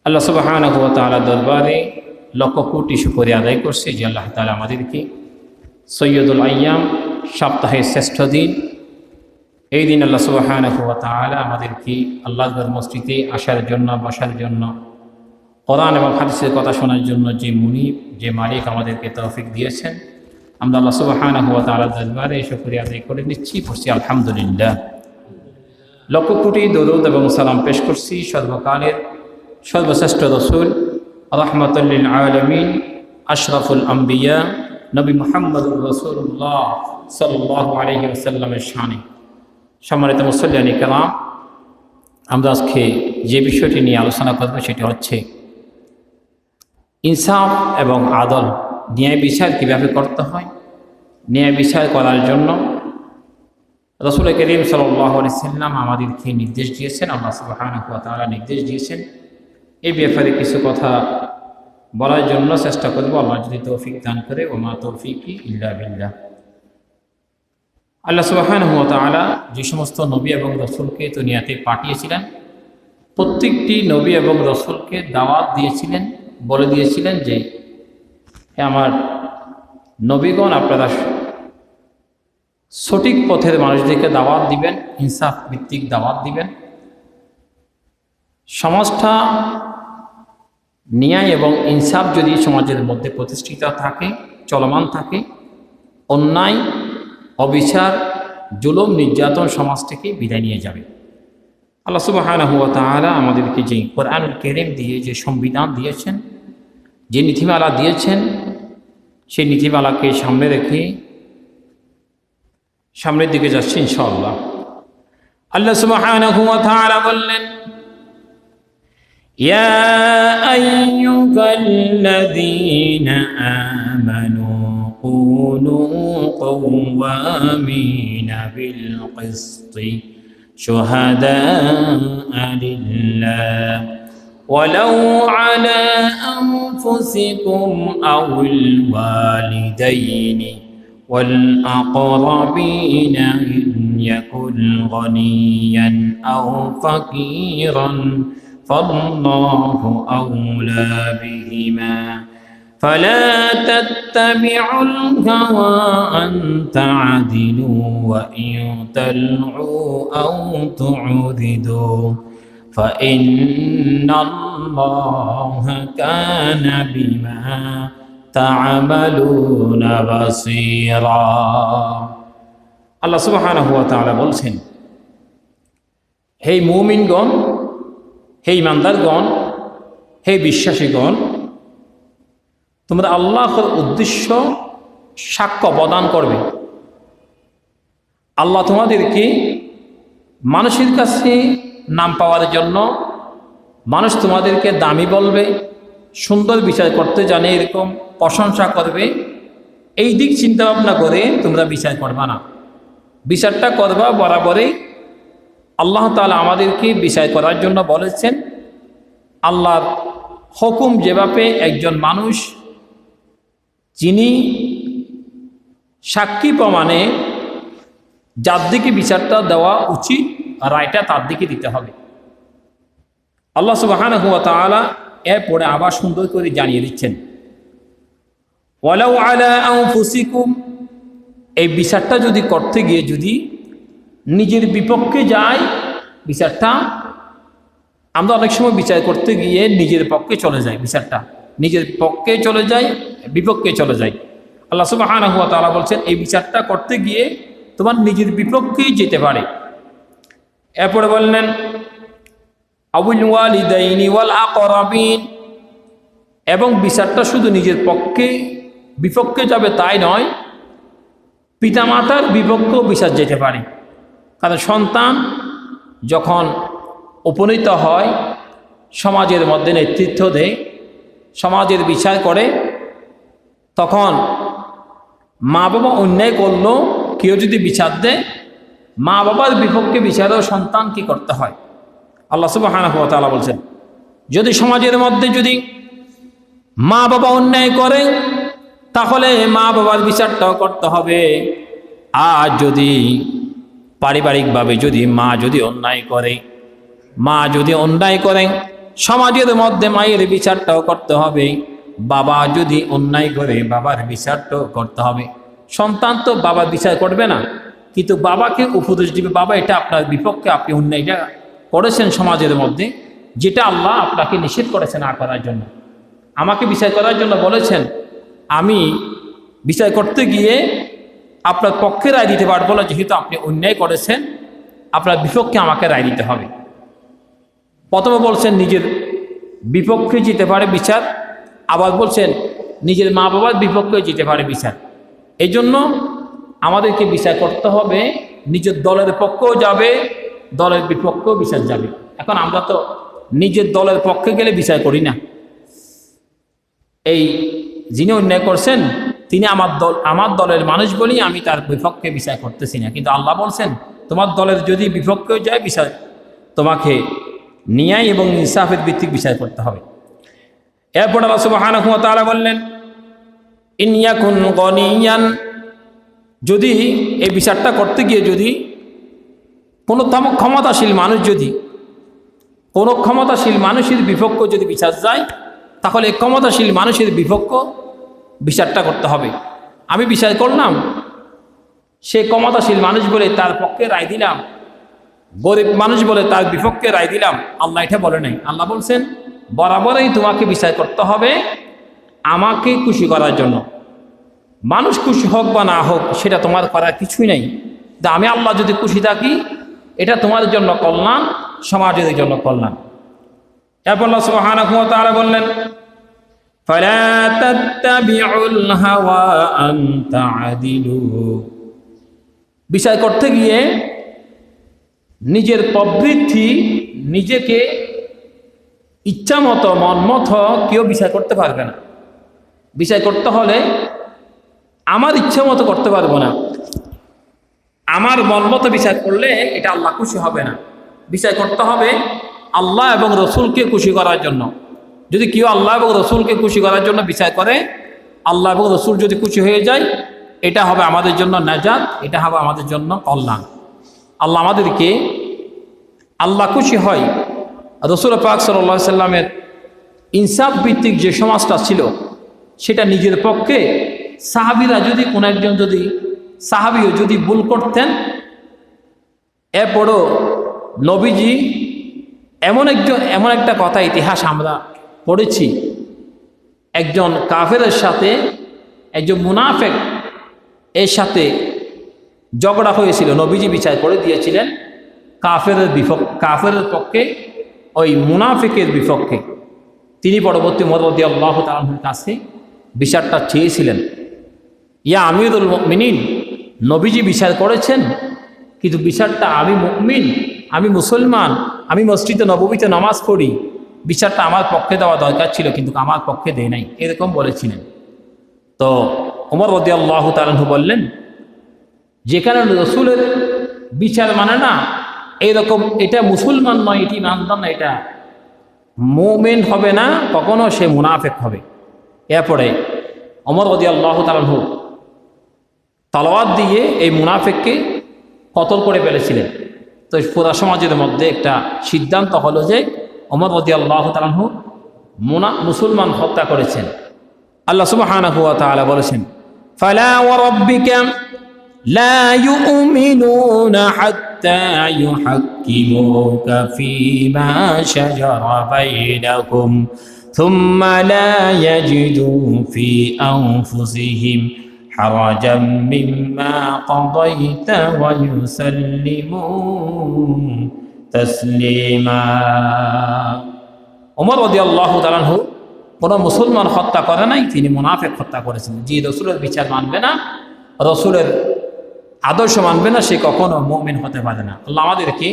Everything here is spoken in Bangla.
আল্লাহ সুবহানাহু ওয়া তাআলা দরবারে লক্ষ কোটি শুকরিয়া আদায় করছি যে আল্লাহ তাআলা আমাদেরকে সৈয়দুল আইয়াম সপ্তাহের শ্রেষ্ঠ দিন এই দিন আল্লাহ সুবহানাহু ওয়া তাআলা আমাদেরকে আল্লাহর মসজিদে আসার জন্য বসার জন্য কোরআন এবং হাদিসের কথা শোনার জন্য যে মুনিব যে মালিক আমাদেরকে তৌফিক দিয়েছেন আমরা আল্লাহ সুবহানাহু ওয়া তাআলার দরবারে শুকরিয়া আদায় করে নিচ্ছি পড়ছি আলহামদুলিল্লাহ। লক্ষ কোটি দরুদ এবং সালাম পেশ করছি সর্বকালের সর্বশ্রেষ্ঠ রসুল রাহমাতুল লিল আলামিন আশরাফুল আম্বিয়া নবী মুহাম্মদুর রাসূলুল্লাহ সাল্লাল্লাহু আলাইহি ওয়াসাল্লামের শানে। সম্মানিত মুসল্লিয়ান কিরাম, আমরা আজকে যে বিষয়টি নিয়ে আলোচনা করব সেটি হচ্ছে ইনসাফ এবং আদল, ন্যায় বিচার কীভাবে করতে হয়। ন্যায় বিচার করার জন্য রাসূল করিম সাল্লাল্লাহু আলাইহি ওয়াসাল্লাম আমাদেরকে নির্দেশ দিয়েছেন, আল্লাহ সুবহানাহু ওয়া তাআলা নির্দেশ দিয়েছেন। এই ব্যাপারে কিছু কথা বলার জন্য চেষ্টা করব, আল্লাহ যদি তৌফিক দান করে। ওমা তৌফিকি ইল্লা বিল্লাহ। আল্লাহ সুবহানাহু ওয়া তাআলা যে সমস্ত নবী এবং রসুলকে দুনিয়াতে পাঠিয়েছিলেন, প্রত্যেকটি নবী এবং রসুলকে দাওয়াত দিয়েছিলেন, বলে দিয়েছিলেন যে হে আমার নবীগণ, আপনারা সঠিক পথের মানুষদেরকে দাওয়াত দিবেন, ইনসাফ ভিত্তিক দাওয়াত দিবেন। সমাজটা ন্যায় এবং ইনসাফ যদি সমাজের মধ্যে প্রতিষ্ঠিত থাকে, চলমান থাকে, অন্যায় অবিচার জুলুম নির্যাতন সমাজ থেকে বিদায় নিয়ে যাবে। আল্লাহ সুবহানাহু ওয়া তাআলা আমাদেরকে যে কোরআনুল কারীম দিয়ে যে সংবিধান দিয়েছেন, যে নীতিমালা দিয়েছেন, সেই নীতিমালাকে সামনে রেখে সামনের দিকে যাচ্ছি ইনশাআল্লাহ। আল্লাহ সুবহানাহু ওয়া তাআলা বললেন, ইয়া আইয়ুহাল্লাযীনা আমানু কুনু কওয়ামিনা বিল কিসতি শুহাদাআ লিল্লাহ ওয়ালাউ আলা আনফুসিকুম আউল ওয়ালিদাইনি والأقربين إن يكن غنيا أو فقيرا فالله أولى بهما فلا تتبعوا الهوى أن تعدلوا وإن تلعوا أو تعرضوا فإن الله كان بما তা'মালুনা বাসীরা। আল্লাহ সুবহানাহু ওয়া তাআলা বলছেন, হে মুমিনগণ, হে ইমানদারগণ, হে বিশ্বাসীগণ, তোমরা আল্লাহর উদ্দেশ্য সাক্ষ্য প্রদান করবে। আল্লাহ তোমাদেরকে মানুষের কাছে নাম পাওয়ার জন্য, মানুষ তোমাদেরকে দামি বলবে, সুন্দর বিচার করতে জানে এরকম প্রশংসা করবে, এই দিক চিন্তা ভাবনা করে তোমরা বিচার করবা না। বিচারটা করবা বরাবরই আল্লাহ তাআলা আমাদেরকে বিচার করার জন্য বলেছেন। আল্লাহর হুকুম যেভাবে একজন মানুষ যিনি সাক্ষী প্রমাণে যার দিকে বিচারটা দেওয়া উচিত, রায়টা তার দিকে দিতে হবে। আল্লাহ সুবহানাহু ওয়া তাআলা এরপরে আবার সুন্দর করে জানিয়ে দিচ্ছেন, ওয়ালাউ আলা আনফুসিকুম, এই বিচারটা যদি করতে গিয়ে যদি নিজের বিপক্ষে যায়, বিচারটা আমরা অনেক সময় বিচার করতে গিয়ে নিজের পক্ষে চলে যায়, বিচারটা নিজের পক্ষে চলে যায়, বিপক্ষে চলে যায়। আল্লাহ সুবহানাহু ওয়া তাআলা বলছেন, এই বিচারটা করতে গিয়ে তোমার নিজের বিপক্ষেই যেতে পারে। এরপরে বললেন আউল ওয়ালিদাইনি ওয়াল আকরাবিন, এবং বিচারটা শুধু নিজের পক্ষে বিপক্ষে যাবে তাই নয়, পিতামাতার বিপক্ষেও বিচার যেতে পারে। কারণ সন্তান যখন উপনীত হয়, সমাজের মধ্যে নেতৃত্ব দেয়, সমাজের বিচার করে, তখন মা বাবা অন্যায় করলো কেউ যদি বিচার দেয়, মা বাবার বিপক্ষে বিচারেও সন্তান কি করতে হয়। আল্লাহ সুবহানাহু ওয়া তাআলা বলছেন, যদি সমাজের মধ্যে যদি মা বাবা অন্যায় করে তাহলে মা বাবার বিচারটাও করতে হবে। আর যদি পারিবারিকভাবে যদি মা যদি অন্যায় করে সমাজের মধ্যে মায়ের বিচারটাও করতে হবে, বাবা যদি অন্যায় করে বাবার বিচারটাও করতে হবে। সন্তান তো বাবার বিচার করবে না, কিন্তু বাবাকে উপদেশ দিবে, বাবা এটা আপনার বিপক্ষে, আপনি অন্যায়টা করেছেন সমাজের মধ্যে, যেটা আল্লাহ আপনাকে নিষেধ করেছে না করার জন্য। আমাকে বিচার করার জন্য বলেছেন, আমি বিচার করতে গিয়ে আপনার পক্ষে রায় দিতে পারবো না, যেহেতু আপনি অন্যায় করেছেন, আপনার বিপক্ষে আমাকে রায় দিতে হবে। প্রথমে বলছেন নিজের বিপক্ষে যেতে পারে বিচার, আবার বলছেন নিজের মা বাবার বিপক্ষে যেতে পারে বিচার। এই জন্য আমাদেরকে বিচার করতে হবে, নিজের দলের পক্ষেও যাবে, দলের বিপক্ষেও বিচার যাবে। এখন আমরা তো নিজের দলের পক্ষে গেলে বিচার করি না। এই যিনি অন্যায় করছেন তিনি আমার দলের মানুষ বলেই আমি তার বিপক্ষে বিচার করতেছি না, কিন্তু আল্লাহ বলছেন তোমার দলের যদি বিপক্ষেও যায় বিচার তোমাকে ন্যায় এবং ইনসাফের ভিত্তিক বিচার করতে হবে। এরপর আল্লাহ সুবহানাহু ওয়া তাআলা বললেন, ইন ইয়াকুন গনিয়ান, যদি এই বিচারটা করতে গিয়ে যদি কোনো ক্ষমতাশীল মানুষের বিপক্ষ যদি বিচার যায়, তাহলে এই ক্ষমতাশীল মানুষের বিপক্ষ বিচারটা করতে হবে। আমি বিচার করলাম, সে ক্ষমতাশীল মানুষ বলে তার পক্ষে রায় দিলাম, গরিব মানুষ বলে তার বিপক্ষে রায় দিলাম, আল্লাহ এটা বলে নাই। আল্লাহ বলছেন বরাবরই তোমাকে বিচার করতে হবে আমাকে খুশি করার জন্য। মানুষ খুশি হোক বা না হোক সেটা তোমার করার কিছুই নেই, আমি আল্লাহ যদি খুশি থাকি এটা তোমার জন্য কল্যাণ, সমাজের জন্য কল্যাণ। এরপর আল্লাহ সুবহানাহু ওয়া তাআলা বললেন, ফালা তাত্তাবিউল হাওয়া আন তা'দিলু, বিচার করতে গিয়ে নিজের প্রবৃত্তি, নিজেকে ইচ্ছা মতো মন মতো কেউ বিচার করতে পারবে না। বিচার করতে হলে আমার ইচ্ছা মতো করতে পারবো না, আমার মন মতো বিচার করলে এটা আল্লাহ খুশি হবে না। বিচার করতে হবে আল্লাহ এবং রসুলকে খুশি করার জন্য। যদি কেউ আল্লাহ এবং রসুলকে খুশি করার জন্য বিচার করে, আল্লাহ এবং রসুল যদি খুশি হয়ে যায়, এটা হবে আমাদের জন্য নাজাত, এটা হবে আমাদের জন্য কল্যাণ। আল্লাহ আমাদেরকে আল্লাহ খুশি হয়, রসুল পাক সাল্লাল্লাহু আলাইহি সাল্লামের ইনসাফ ভিত্তিক যে সমাজটা ছিল সেটা নিজের পক্ষে, সাহাবীরা যদি কোনো একজন যদি সাহাবীও যদি ভুল করতেন, এরপরও নবীজি এমন একটা কথা ইতিহাস আমরা পড়েছি, একজন কাফেরের সাথে একজন মুনাফেক এর সাথে ঝগড়া হয়েছিল, নবীজি বিচার করে দিয়েছিলেন কাফেরের পক্ষে, ওই মুনাফিকের বিপক্ষে। তিনি পরবর্তী ওমর রাদিয়াল্লাহু তাআলার কাছে বিচারটা চেয়েছিলেন, ইয়া আমিরুল মুমিনিন, নবীজি বিচার করেছেন, কিন্তু বিচারটা আমি মুমিন, আমি মুসলমান, আমি মসজিদে নববীতে নামাজ পড়ি, বিচারটা আমার পক্ষে দেওয়া দরকার ছিল, কিন্তু আমার পক্ষে দেয় নাই, এরকম বলেছিলেন। তো ওমর রাদিয়াল্লাহু তাআলা বললেন, যেখানে রসুলের বিচার মানে না, এরকম এটা মুসলমান নয়, এটি মানতাম না, এটা মুমিন হবে না, কখনো সে মুনাফিক হবে। এরপরে ওমর রাদিয়াল্লাহু তাআলা তলোয়ার দিয়ে এই মুনাফিককে কতল করে ফেলেছিলেন। তো পুরা সমাজের মধ্যে একটা সিদ্ধান্ত হলো যে ওমর রাদিয়াল্লাহু তাআলা মুসলমান হত্যা করেছেন। আল্লাহ সুবহানাহু ওয়া তাআলা বলেছেন, ফালা ওয়া রাব্বিকা লা ইউমিনুনা হাত্তা ইউহাক্কিমুকা ফীমা শাজারা বাইনাকুম থুম্মা লা ইয়াজিদু ফি আনফুসিহিম হারাজাম মিম্মা কাদাইতা ওয়া ইউসাল্লিমু তাসলিমা। ওমর রাদিয়াল্লাহু তাআলা কোনো মুসলমান হত্যা করে নাই, তিনি মুনাফিক হত্যা করেছেন। যে রসুলের বিচার মানবে না, রসুলের আদর্শ মানবে না, সে কখনো মুমিন হতে পারে না। আল্লাহ আমাদেরকে